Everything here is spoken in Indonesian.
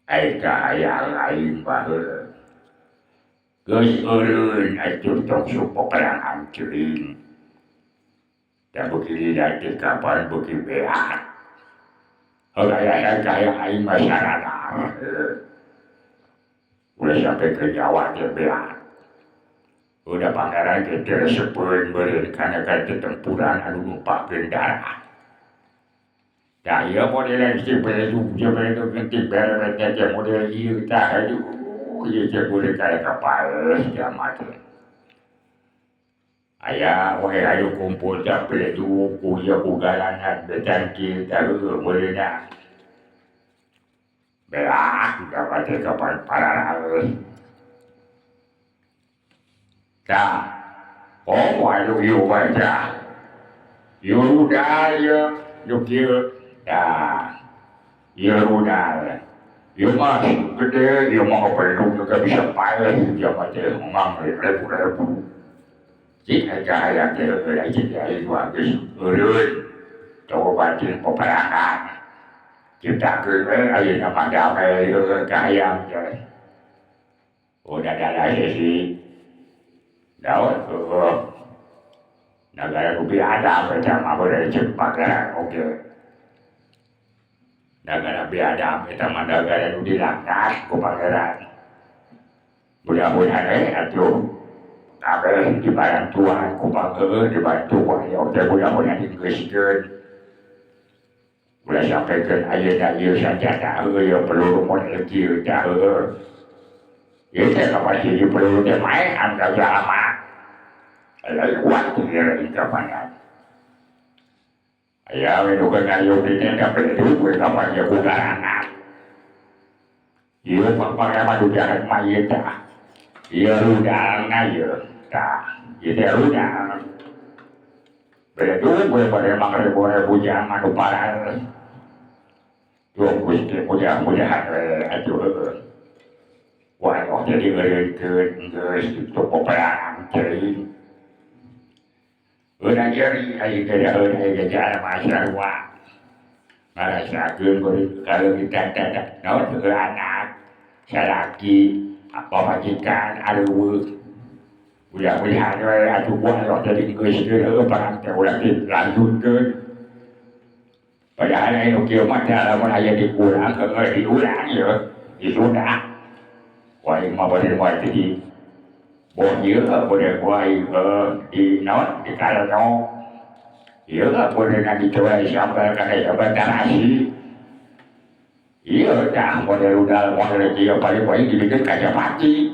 ai kahayang aing baheula geus eureun atuh tong supo perangan ceuing da beuki dadi kapan beuki beat heulayah kahayang aing mah sarana udah sampai ke Jawa teh beat udah pangeran teh diresepkeun beureun kana tempuran anu numpahkeun darah. Da ieu model si bedu bedu genting beres teh model ieu tah aduh ieu teh kudu kaya kapaeus jaman teh. Aya we aya kumpul teh bedu ku ieu ku galanan betan kieu tah beuleuna. Beak da teh kapan pararaeus. Tah oh waduh ieu baca. Ieu rudal ieu kieu dah ieu rudal ieu mah gede ieu mah pedung juga bisa paes ieu mah teh mang rebu-rebu cik aya teh aya cik aya dua geus eureun coba batin peperangan ciptakeun we ayeuna mah damai kahayang teh udah ada sesi daun negara rupiah ada pertama boleh cepat oke. Negara biadab eta mah negara nu dilaknas ku pangeran. Mudah-mudahan atuh kabeh dibantuan ku pangeran dibantu ku aya teh mudah-mudahan digeuskeun. Ulah sampaikeun ayeuna ieu sanjata ieu peluru model kieu tah ieu teh kapan hiji peluru teh maean ka jalma. Lain kuat ieu kapanan. Aya we nu ngayuh di tenda penduduk we kapan ya kudarangan. Ieu pangpareman udahan mah ieu tah. Ieu rudalna ieu tah. Ieu teh rudal. Penduduk we pada mangrebu-rebu jaman nu parah. Tuh Gusti mudah-mudahan we atuh wae jadi eureunkeun geus untuk peperangan teuing. Udah jadi ayo kerjain ayo kerja masyarakat ngarasakeun beureun kalau kita dadak naon teu anak salaki apa majikan areuweuk mudah-mudahan we atuh kuat jadi geuskeun barang teh ulah dilanjutkeun padahal anu kieu mah lamun aya dikurang diulang ye disudah wae mah bade moal di oh ieu boleh kuai di naon di kaleno ieu boleh dicoba sambal kana sambal terasi ieu tah model rudal model kieu paling-paling dibikin kaca pati